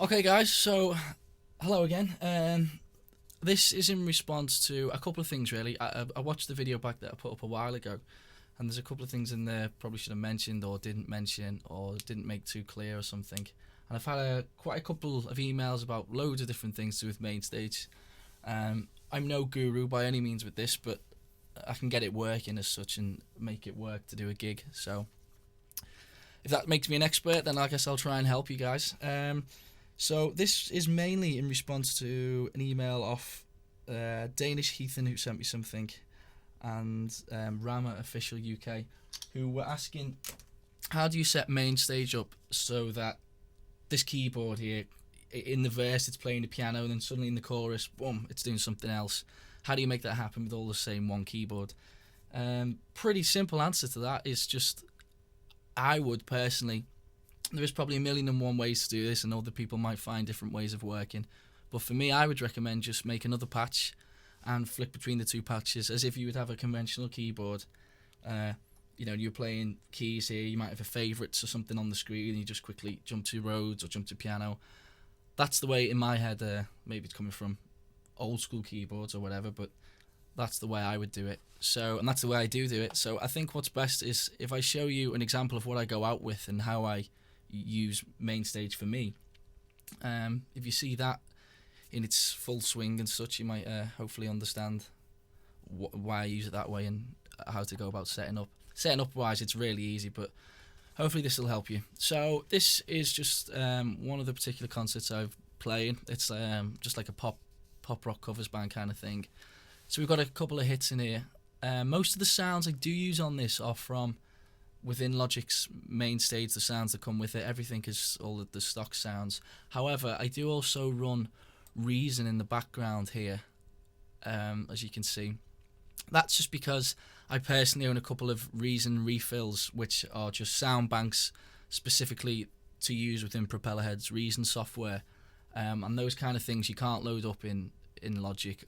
Okay, guys, so hello again. This is in response to a couple of things, really. I watched the video back that I put up a while ago, and there's a couple of things in there probably should have mentioned or didn't mention or didn't make too clear or something. And I've had quite a couple of emails about loads of different things to do with Mainstage. I'm no guru by any means with this, but I can get it working as such and make it work to do a gig. So if that makes me an expert, then I guess I'll try and help you guys. So this is mainly in response to an email off Danish Heathen who sent me something, and Rama Official UK, who were asking, how do you set Mainstage up so that this keyboard here, in the verse it's playing the piano, and then suddenly in the chorus, boom, it's doing something else. How do you make that happen with all the same one keyboard? Pretty simple answer to that is just, I would personally, there is probably a million and one ways to do this, and other people might find different ways of working. But for me, I would recommend just make another patch and flick between the two patches as if you would have a conventional keyboard. You're playing keys here, you might have a favourites or something on the screen, and you just quickly jump to Rhodes or jump to piano. That's the way in my head, maybe it's coming from old school keyboards or whatever, but that's the way I would do it. So, and that's the way I do it. So I think what's best is if I show you an example of what I go out with and how I use Mainstage for me. If you see that in its full swing and such, you might hopefully understand why I use it that way and how to go about setting up. Setting up wise, it's really easy, but hopefully this will help you. So this is just one of the particular concerts I've playing. It's just like a pop rock covers band kind of thing. So we've got a couple of hits in here. Most of the sounds I do use on this are from within Logic's Mainstage, the sounds that come with it. Everything is all the stock sounds. However, I do also run Reason in the background here, as you can see. That's just because I personally own a couple of Reason refills, which are just sound banks specifically to use within Propellerhead's Reason software. And those kind of things you can't load up in Logic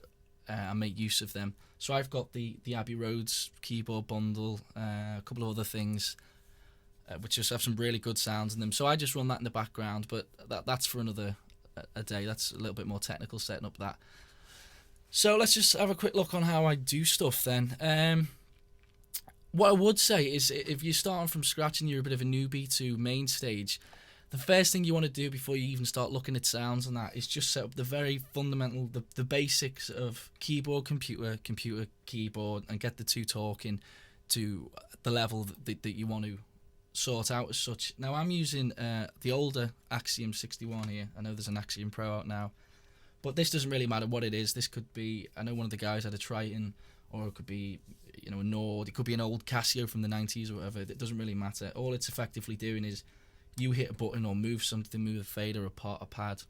and make use of them. So I've got the Abbey Roads keyboard bundle, a couple of other things, which just have some really good sounds in them. So I just run that in the background, but that's for another a day. That's a little bit more technical setting up that. So let's just have a quick look on how I do stuff then. What I would say is if you're starting from scratch and you're a bit of a newbie to Mainstage, the first thing you want to do before you even start looking at sounds and that is just set up the very fundamental, the basics of keyboard, computer, keyboard, and get the two talking to the level that you want to sort out as such. Now I'm using the older Axiom 61 here. I know there's an Axiom Pro out now, but this doesn't really matter what it is. This could be, I know one of the guys had a Triton, or it could be, a Nord. It could be an old Casio from the 90s or whatever. It doesn't really matter. All it's effectively doing is you hit a button or move something, move a fader, a pad,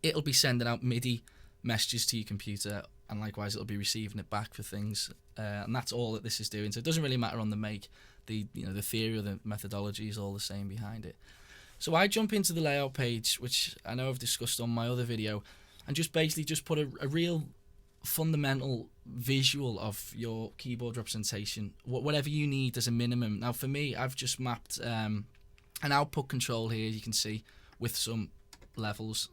it'll be sending out MIDI messages to your computer, and likewise it'll be receiving it back for things, and that's all that this is doing. So it doesn't really matter on the make. The theory or the methodology is all the same behind it. So I jump into the layout page, which I know I've discussed on my other video, and just basically just put a real fundamental visual of your keyboard representation, whatever you need as a minimum. Now for me, I've just mapped an output control here, you can see, with some levels.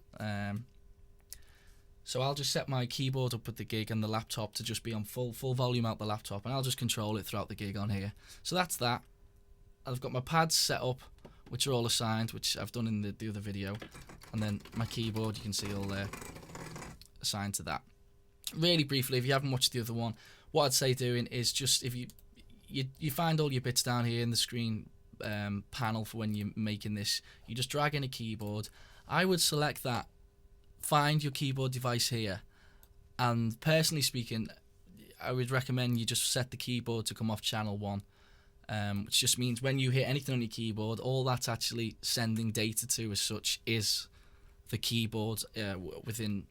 So I'll just set my keyboard up with the gig and the laptop to just be on full volume out the laptop, and I'll just control it throughout the gig on here. So that's that. I've got my pads set up, which are all assigned, which I've done in the other video, and then my keyboard, you can see all there, assigned to that. Really briefly, if you haven't watched the other one, what I'd say doing is just, if you find all your bits down here in the screen panel for when you're making this, you just drag in a keyboard. I would select that, find your keyboard device here, and personally speaking, I would recommend you just set the keyboard to come off channel 1, which just means when you hit anything on your keyboard, all that's actually sending data to as such is the keyboard within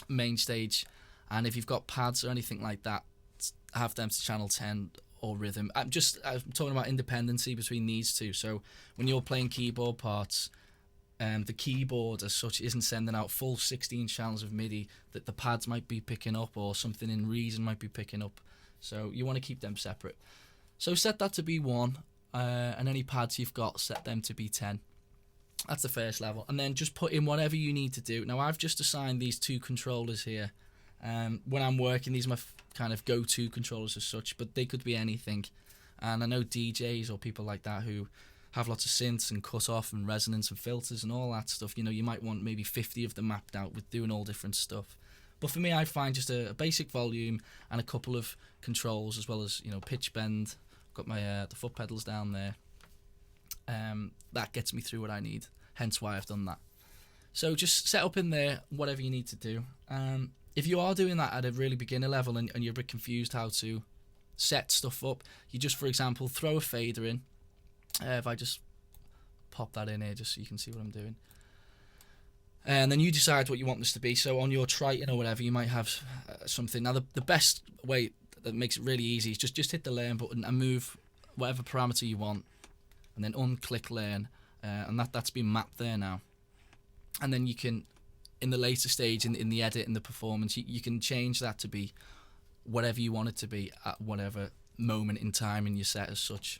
Mainstage. And if you've got pads or anything like that, have them to channel 10 or rhythm. I'm talking about independency between these two. So when you're playing keyboard parts, the keyboard as such isn't sending out full 16 channels of MIDI that the pads might be picking up, or something in Reason might be picking up. So you want to keep them separate. So set that to be 1, and any pads you've got, set them to be 10. That's the first level. And then just put in whatever you need to do. Now, I've just assigned these 2 controllers here. When I'm working, these are my kind of go-to controllers as such, but they could be anything. And I know DJs or people like that who have lots of synths and cut-off and resonance and filters and all that stuff. You know, you might want maybe 50 of them mapped out with doing all different stuff. But for me, I find just a basic volume and a couple of controls, as well as, you know, pitch bend. I've got my the foot pedals down there. That gets me through what I need, hence why I've done that. So just set up in there whatever you need to do. If you are doing that at a really beginner level and you're a bit confused how to set stuff up, you just, for example, throw a fader in. If I just pop that in here just so you can see what I'm doing. And then you decide what you want this to be. So on your Triton or whatever, you might have something. Now, the best way that makes it really easy is just hit the learn button and move whatever parameter you want. And then unclick learn. And that's been mapped there now. And then you can, in the later stage, in the edit and the performance, you can change that to be whatever you want it to be at whatever moment in time in your set as such.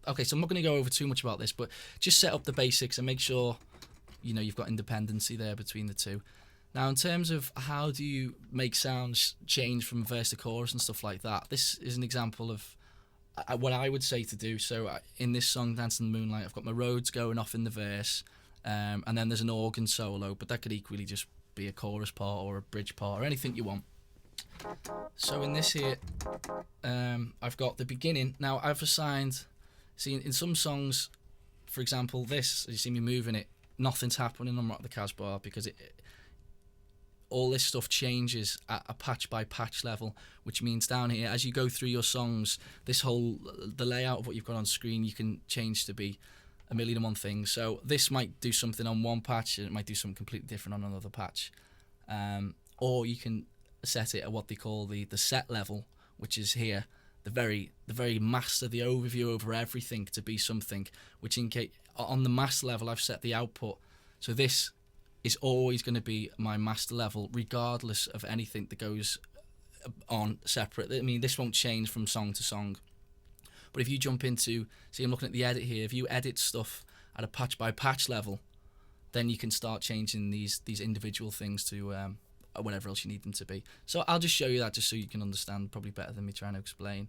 Okay, so I'm not going to go over too much about this, but just set up the basics and make sure, you know, you've got independency there between the two. Now, in terms of how do you make sounds change from verse to chorus and stuff like that, this is an example of what I would say to do. So in this song, Dancing in the Moonlight, I've got my Rhodes going off in the verse, and then there's an organ solo, but that could equally just be a chorus part or a bridge part or anything you want. So in this here, I've got the beginning. Now I've assigned, see in some songs, for example, this, you see me moving it, nothing's happening on Rock the Casbah because all this stuff changes at a patch by patch level, which means down here, as you go through your songs, the layout of what you've got on screen, you can change to be a million and one things. So this might do something on one patch and it might do something completely different on another patch. Or you can set it at what they call the set level, which is here, the very master, the overview over everything to be something, which on the master level I've set the output. So this is always going to be my master level regardless of anything that goes on separate. I mean, this won't change from song to song. But if you jump into, see, I'm looking at the edit here, if you edit stuff at a patch by patch level, then you can start changing these individual things to whatever else you need them to be. So I'll just show you that just so you can understand probably better than me trying to explain.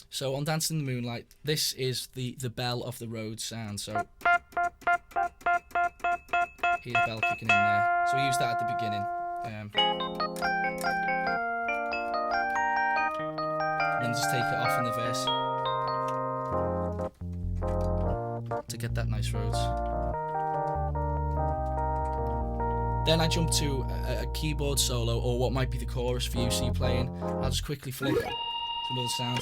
So on Dancing in the Moonlight, this is the bell of the Rhodes sound. So hear the bell kicking in there. So we use that at the beginning. And then just take it off in the verse to get that nice Rhodes. Then I jump to a keyboard solo, or what might be the chorus for you, so you're playing. I'll just quickly flick to another sound.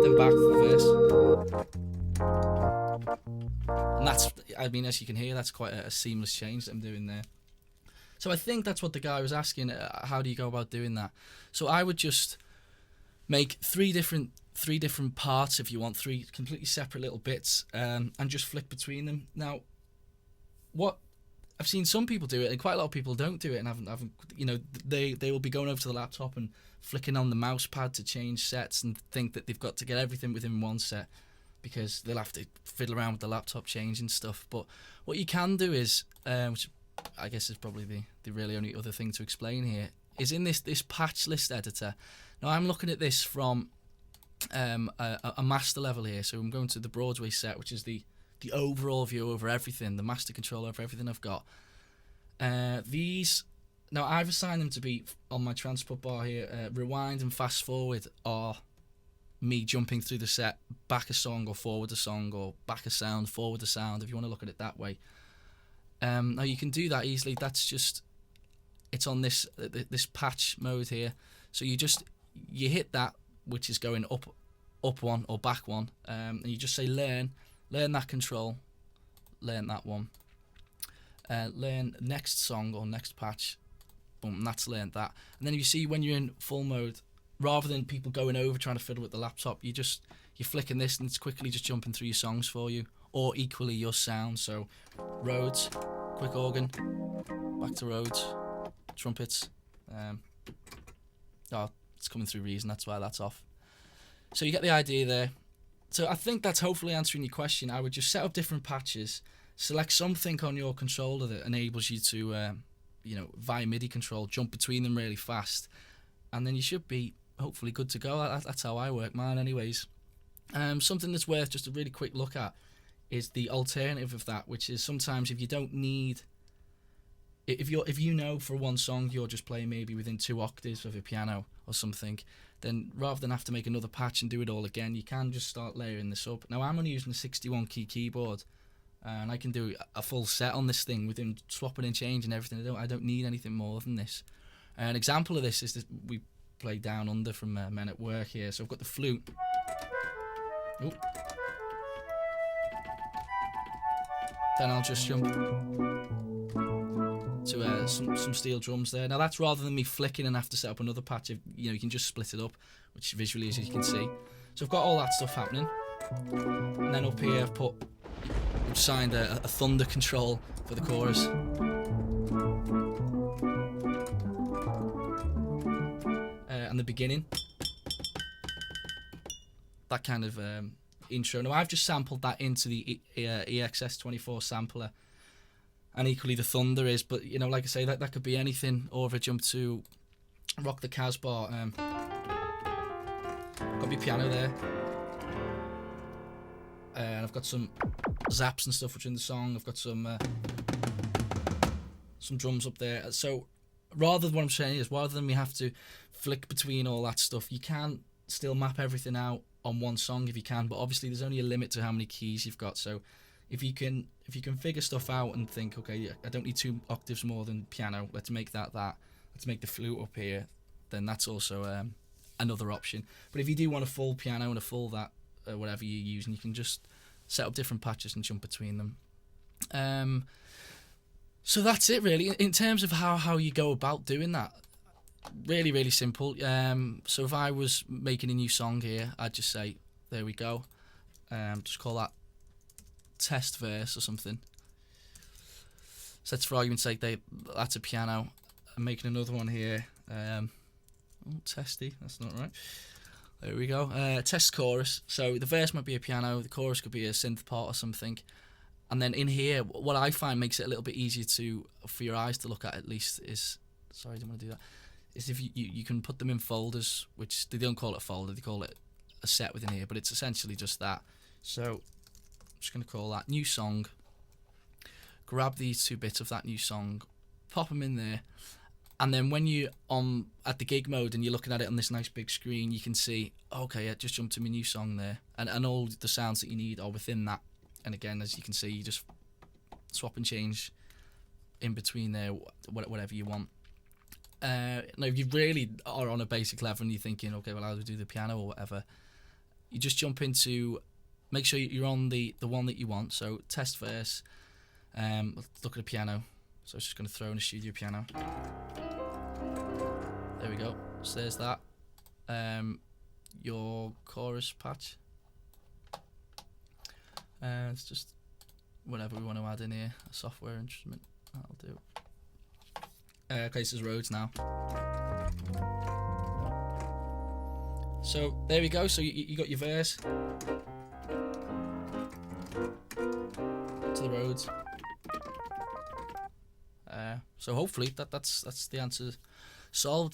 Then back to the verse. And that's, I mean, as you can hear, that's quite a seamless change that I'm doing there. So I think that's what the guy was asking, how do you go about doing that? So I would just make three different parts, if you want, 3 completely separate little bits, and just flick between them. Now, what I've seen some people do it, and quite a lot of people don't do it, and haven't you know, they will be going over to the laptop and flicking on the mouse pad to change sets and think that they've got to get everything within one set because they'll have to fiddle around with the laptop changing stuff. But what you can do is, which I guess is probably the really only other thing to explain here, is in this patch list editor. Now I'm looking at this from a master level here, so I'm going to the Broadway set, which is the overall view over everything, the master control over everything I've got. These, now I've assigned them to be on my transport bar here. Rewind and fast forward are me jumping through the set, back a song or forward a song, or back a sound, forward a sound, if you want to look at it that way. Now you can do that easily. That's just, it's on this patch mode here. So you hit that, which is going up one or back one, and you just say learn that control, learn that one, learn next song or next patch, boom, and that's learned that. And then you see when you're in full mode, rather than people going over trying to fiddle with the laptop, you're flicking this and it's quickly just jumping through your songs for you, or equally your sound. So Rhodes, quick organ, back to Rhodes, trumpets, it's coming through Reason, that's why that's off. So you get the idea there. So I think that's hopefully answering your question. I would just set up different patches, select something on your controller that enables you to, via MIDI control, jump between them really fast, and then you should be hopefully good to go. That's how I work mine anyways. Something that's worth just a really quick look at is the alternative of that, which is sometimes if you don't need, if you know for one song you're just playing maybe within 2 octaves of a piano or something, then rather than have to make another patch and do it all again, you can just start layering this up. Now I'm only using a 61 key keyboard, and I can do a full set on this thing within swapping and changing everything. I don't need anything more than this. An example of this is that we play Down Under from Men at Work here. So I've got the flute. Ooh. Then I'll just jump to some steel drums there. Now that's rather than me flicking and have to set up another patch. You can just split it up, which visually, as you can see. So I've got all that stuff happening, and then up here I've signed a thunder control for the chorus. And the beginning, that kind of intro. Now I've just sampled that into the EXS24 sampler, and equally the thunder is, but like I say, that could be anything. Or if I jump to Rock the Casbah, got my piano there, and I've got some zaps and stuff which are in the song. I've got some drums up there. So what I'm saying is, rather than me have to flick between all that stuff, you can still map everything out on one song if you can, but obviously there's only a limit to how many keys you've got. So if you can figure stuff out and think, okay, I don't need 2 octaves more than piano, let's make that, let's make the flute up here, then that's also another option. But if you do want a full piano and a full whatever you're using, you can just set up different patches and jump between them. So that's it really. In terms of how you go about doing that, really, really simple. So if I was making a new song here, I'd just say, there we go. Just call that test verse or something. So that's, for argument's sake, that's a piano. I'm making another one here. Testy, that's not right. There we go. Test chorus. So the verse might be a piano, the chorus could be a synth part or something. And then in here, what I find makes it a little bit easier for your eyes to look at least, is, sorry, I didn't want to do that, is if you can put them in folders, which they don't call it a folder, they call it a set within here, but it's essentially just that. So I'm just going to call that new song, grab these 2 bits of that new song, pop them in there, and then when you're at the gig mode and you're looking at it on this nice big screen, you can see, okay, I just jumped to my new song there, and all the sounds that you need are within that. And again, as you can see, you just swap and change in between there, whatever you want. Now, if you really are on a basic level and you're thinking, okay, well, I'll do the piano or whatever, you just jump into, make sure you're on the one that you want. So test verse, let's look at a piano. So I'm just going to throw in a studio piano. There we go. So there's that. Your chorus patch. It's just whatever we want to add in here. A software instrument. That'll do. Okay, this is Rhodes now. So there we go. So you got your verse to the Rhodes. So hopefully that's the answer solved.